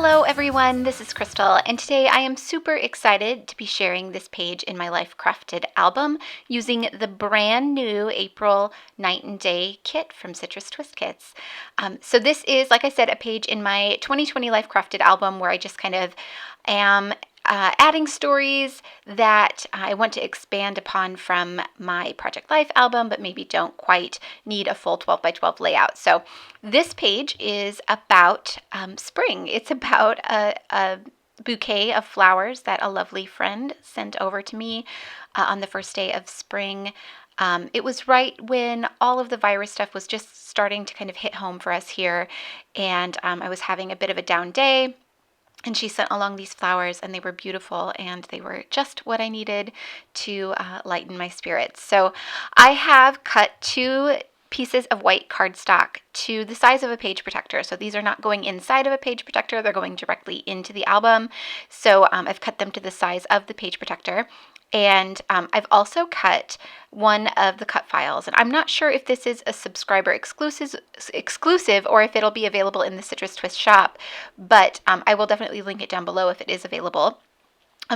Hello everyone, this is Crystal, and today I am super excited to be sharing this page in my Life Crafted album using the brand new April Night and Day kit from Citrus Twist Kits. So this is, like I said, a page in my 2020 Life Crafted album where I just kind of am adding stories that I want to expand upon from my Project Life album, but maybe don't quite need a full 12 by 12 layout. So this page is about spring. It's about a bouquet of flowers that a lovely friend sent over to me on the first day of spring. It was right when all of the virus stuff was just starting to kind of hit home for us here, and I was having a bit of a down day. And she sent along these flowers, and they were beautiful, and they were just what I needed to lighten my spirits. So I have cut 2 pieces of white cardstock to the size of a page protector. So these are not going inside of a page protector, they're going directly into the album. So I've cut them to the size of the page protector. And I've also cut one of the cut files, and I'm not sure if this is a subscriber exclusive or if it'll be available in the Citrus Twist shop, but I will definitely link it down below if it is available.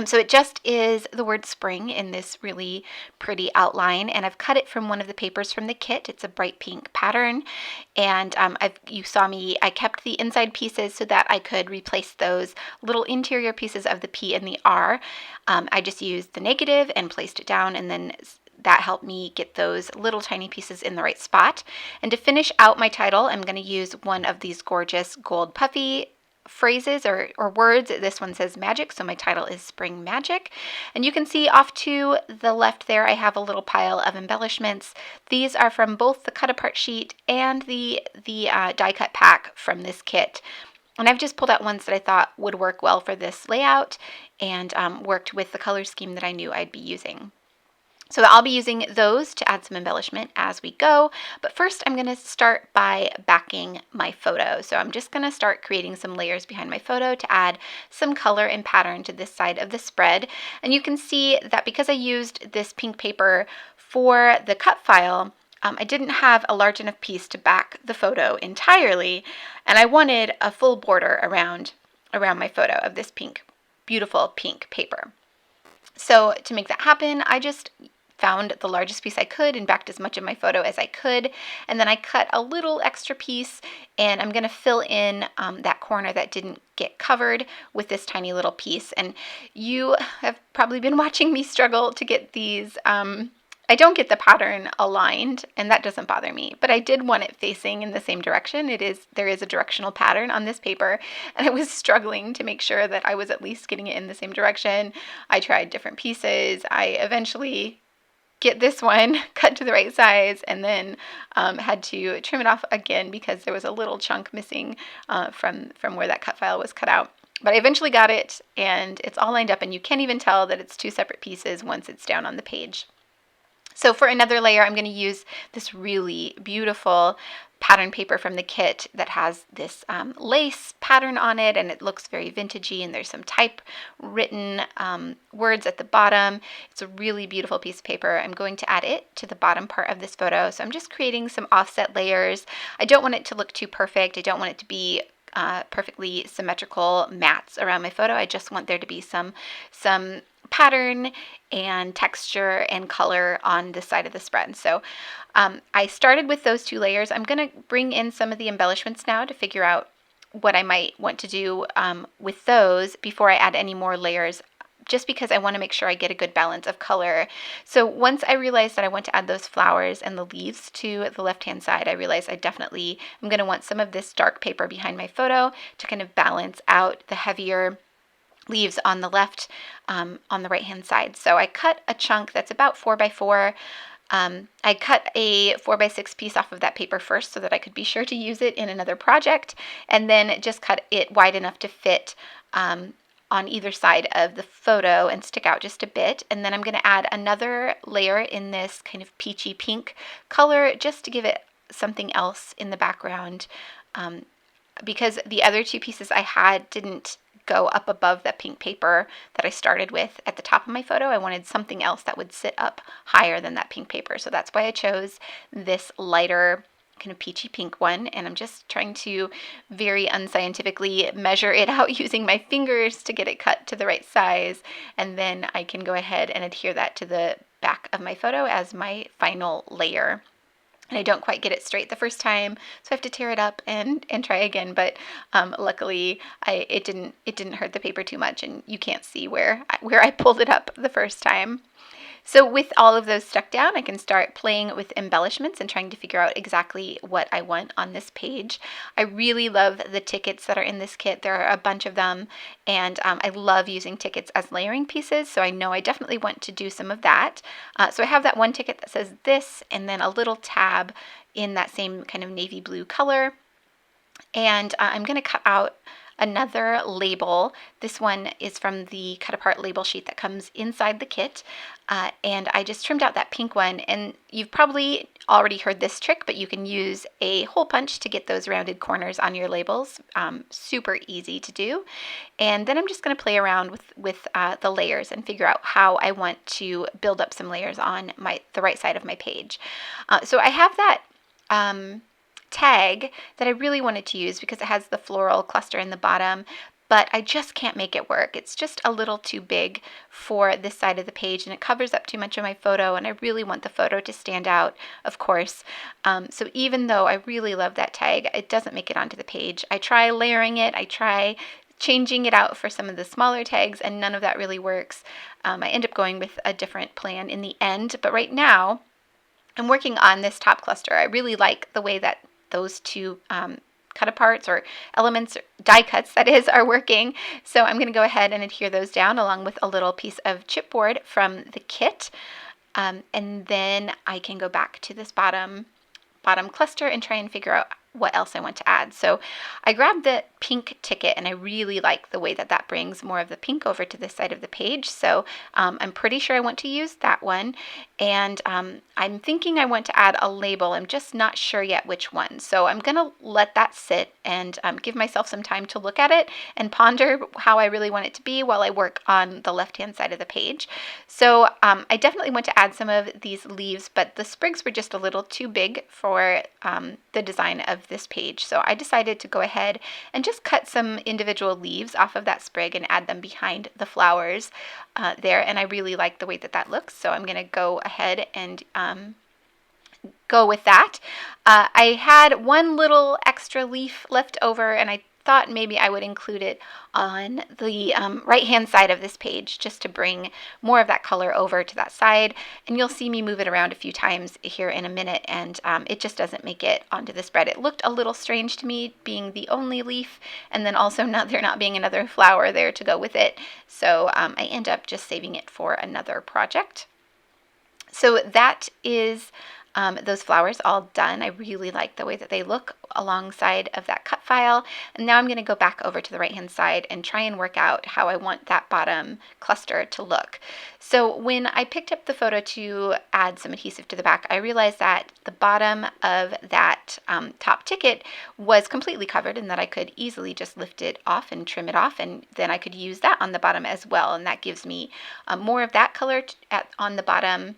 So it just is the word spring in this really pretty outline, and I've cut it from one of the papers from the kit. It's a bright pink pattern, and you saw me, I kept the inside pieces so that I could replace those little interior pieces of the P and the R. I just used the negative and placed it down, and then that helped me get those little tiny pieces in the right spot. And to finish out my title, I'm going to use one of these gorgeous gold puffy phrases or words. This one says magic, so my title is Spring Magic. And you can see off to the left there I have a little pile of embellishments. These are from both the cut apart sheet and the die cut pack from this kit. And I've just pulled out ones that I thought would work well for this layout and worked with the color scheme that I knew I'd be using. So I'll be using those to add some embellishment as we go, but first I'm going to start by backing my photo. So I'm just going to start creating some layers behind my photo to add some color and pattern to this side of the spread. And you can see that because I used this pink paper for the cut file, I didn't have a large enough piece to back the photo entirely, and I wanted a full border around my photo of this pink, beautiful pink paper. So to make that happen, I just found the largest piece I could and backed as much of my photo as I could, and then I cut a little extra piece, and I'm going to fill in that corner that didn't get covered with this tiny little piece. And you have probably been watching me struggle to get these I don't get the pattern aligned, and that doesn't bother me, but I did want it facing in the same direction. There is a directional pattern on this paper, and I was struggling to make sure that I was at least getting it in the same direction. I tried different pieces. I eventually get this one cut to the right size, and then had to trim it off again because there was a little chunk missing from where that cut file was cut out. But I eventually got it, and it's all lined up, and you can't even tell that it's 2 separate pieces once it's down on the page. So for another layer, I'm going to use this really beautiful pattern paper from the kit that has this lace pattern on it, and it looks very vintagey, and there's some typewritten words at the bottom. It's a really beautiful piece of paper. I'm going to add it to the bottom part of this photo. So I'm just creating some offset layers. I don't want it to look too perfect. I don't want it to be perfectly symmetrical mats around my photo. I just want there to be some pattern and texture and color on this side of the spread. So I started with those 2 layers. I'm going to bring in some of the embellishments now to figure out what I might want to do with those before I add any more layers, just because I want to make sure I get a good balance of color. So once I realized that I want to add those flowers and the leaves to the left-hand side, I realized I definitely am going to want some of this dark paper behind my photo to kind of balance out the heavier leaves on the left, on the right-hand side. So I cut a chunk that's about 4 by 4. I cut a 4 by 6 piece off of that paper first so that I could be sure to use it in another project, and then just cut it wide enough to fit on either side of the photo and stick out just a bit. And then I'm going to add another layer in this kind of peachy pink color just to give it something else in the background, because the other 2 pieces I had didn't go up above that pink paper that I started with at the top of my photo. I wanted something else that would sit up higher than that pink paper. So that's why I chose this lighter kind of peachy pink one, and I'm just trying to very unscientifically measure it out using my fingers to get it cut to the right size, and then I can go ahead and adhere that to the back of my photo as my final layer. And I don't quite get it straight the first time, so I have to tear it up and try again. But luckily, it didn't hurt the paper too much, and you can't see where I pulled it up the first time. So with all of those stuck down, I can start playing with embellishments and trying to figure out exactly what I want on this page. I really love the tickets that are in this kit. There are a bunch of them, and I love using tickets as layering pieces, so I know I definitely want to do some of that. So I have that one ticket that says this, and then a little tab in that same kind of navy blue color. And I'm going to cut out another label. This one is from the cut apart label sheet that comes inside the kit, and I just trimmed out that pink one. And you've probably already heard this trick, but you can use a hole punch to get those rounded corners on your labels. Super easy to do. And then I'm just going to play around with the layers and figure out how I want to build up some layers on the right side of my page. So I have that tag that I really wanted to use because it has the floral cluster in the bottom, but I just can't make it work. It's just a little too big for this side of the page, and it covers up too much of my photo, and I really want the photo to stand out, of course. So even though I really love that tag, it doesn't make it onto the page. I try layering it, I try changing it out for some of the smaller tags, and none of that really works. I end up going with a different plan in the end, but right now I'm working on this top cluster. I really like the way that those two cut aparts or elements, die cuts that is, are working. So I'm going to go ahead and adhere those down along with a little piece of chipboard from the kit. And then I can go back to this bottom cluster and try and figure out what else I want to add. So I grabbed the pink ticket, and I really like the way that that brings more of the pink over to this side of the page. So I'm pretty sure I want to use that one. And I'm thinking I want to add a label. I'm just not sure yet which one. So I'm going to let that sit and give myself some time to look at it and ponder how I really want it to be while I work on the left-hand side of the page. So I definitely want to add some of these leaves, but the sprigs were just a little too big for the design of this page. So I decided to go ahead and just cut some individual leaves off of that sprig and add them behind the flowers there. And I really like the way that that looks. So I'm going to go ahead and go with that. I had one little extra leaf left over, and I thought maybe I would include it on the right hand side of this page just to bring more of that color over to that side. And you'll see me move it around a few times here in a minute, and it just doesn't make it onto the spread. It looked a little strange to me being the only leaf, and then also there not being another flower there to go with it. So I end up just saving it for another project. So that is those flowers all done. I really like the way that they look alongside of that cut file. And now I'm going to go back over to the right hand side and try and work out how I want that bottom cluster to look. So when I picked up the photo to add some adhesive to the back, I realized that the bottom of that top ticket was completely covered, and that I could easily just lift it off and trim it off, and then I could use that on the bottom as well. And that gives me more of that color on the bottom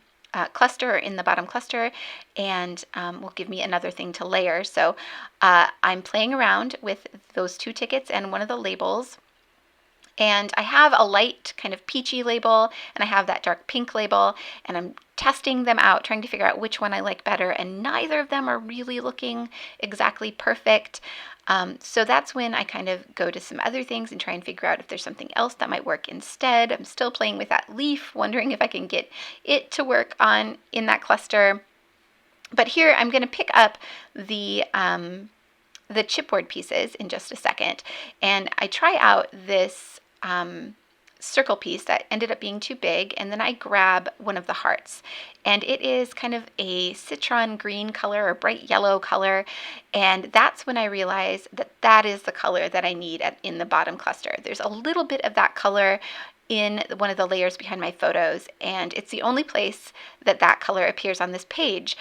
cluster, or in the bottom cluster, and will give me another thing to layer. So I'm playing around with those two tickets and one of the labels, and I have a light kind of peachy label, and I have that dark pink label, and I'm testing them out, trying to figure out which one I like better, and neither of them are really looking exactly perfect. So that's when I kind of go to some other things and try and figure out if there's something else that might work instead. I'm still playing with that leaf, wondering if I can get it to work on in that cluster. But here I'm going to pick up the chipboard pieces in just a second, and I try out this circle piece that ended up being too big, and then I grab one of the hearts, and it is kind of a citron green color or bright yellow color, and that's when I realize that that is the color that I need in the bottom cluster. There's a little bit of that color in one of the layers behind my photos, and it's the only place that that color appears on this page.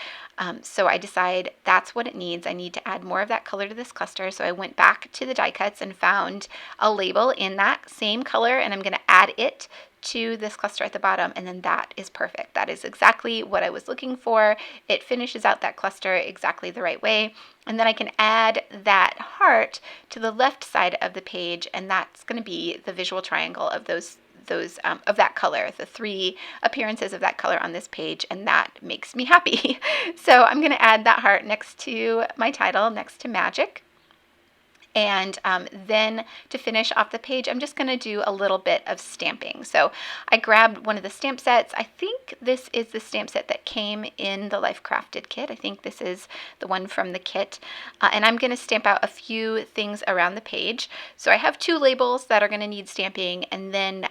So I decide that's what it needs. I need to add more of that color to this cluster. So I went back to the die cuts and found a label in that same color, and I'm going to add it to this cluster at the bottom, and then that is perfect. That is exactly what I was looking for. It finishes out that cluster exactly the right way. And then I can add that heart to the left side of the page, and that's going to be the visual triangle of those of that color, the 3 appearances of that color on this page, and that makes me happy. So I'm going to add that heart next to my title, next to Magic. And then to finish off the page, I'm just going to do a little bit of stamping. So I grabbed one of the stamp sets. I think this is the stamp set that came in the Life Crafted kit. I think this is the one from the kit. And I'm going to stamp out a few things around the page. So I have 2 labels that are going to need stamping, and then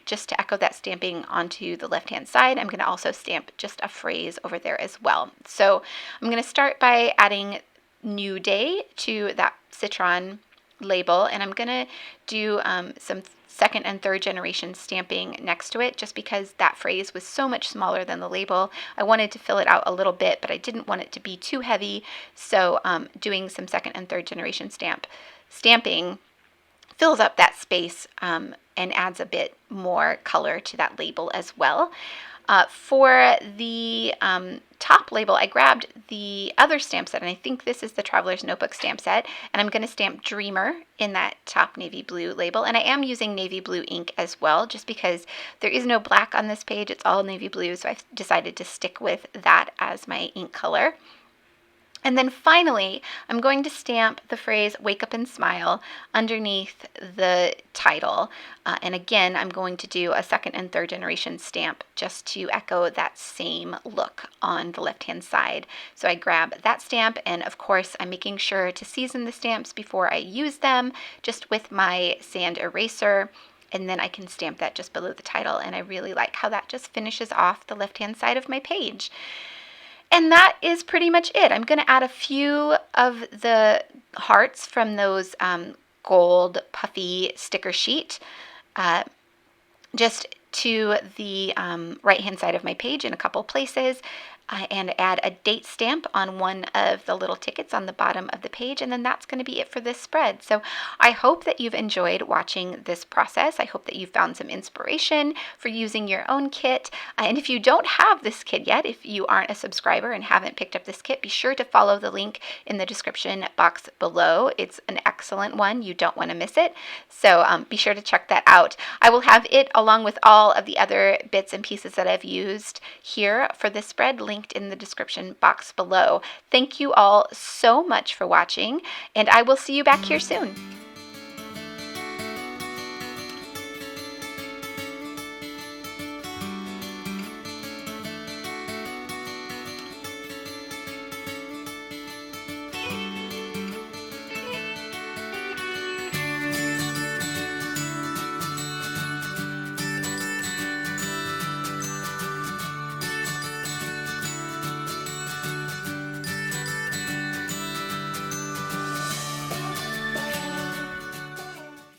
just to echo that stamping onto the left-hand side, I'm going to also stamp just a phrase over there as well. So I'm going to start by adding New Day to that Citron label, and I'm going to do some 2nd and 3rd generation stamping next to it, just because that phrase was so much smaller than the label. I wanted to fill it out a little bit, but I didn't want it to be too heavy, so doing some 2nd and 3rd generation stamping fills up that space and adds a bit more color to that label as well. For the top label, I grabbed the other stamp set, and I think this is the Traveler's Notebook stamp set, and I'm going to stamp Dreamer in that top navy blue label, and I am using navy blue ink as well, just because there is no black on this page. It's all navy blue, so I've decided to stick with that as my ink color. And then finally, I'm going to stamp the phrase "Wake Up and Smile" underneath the title. And again, I'm going to do a 2nd and 3rd generation stamp just to echo that same look on the left-hand side. So I grab that stamp, and of course, I'm making sure to season the stamps before I use them, just with my sand eraser. And then I can stamp that just below the title. And I really like how that just finishes off the left-hand side of my page. And that is pretty much it. I'm going to add a few of the hearts from those gold puffy sticker sheet just to the right-hand side of my page in a couple places, and add a date stamp on one of the little tickets on the bottom of the page, and then that's going to be it for this spread. So I hope that you've enjoyed watching this process. I hope that you found some inspiration for using your own kit. And if you don't have this kit yet, if you aren't a subscriber and haven't picked up this kit, be sure to follow the link in the description box below. It's an excellent one. You don't want to miss it. So be sure to check that out. I will have it along with all of the other bits and pieces that I've used here for this spread linked in the description box below. Thank you all so much for watching, and I will see you back here soon.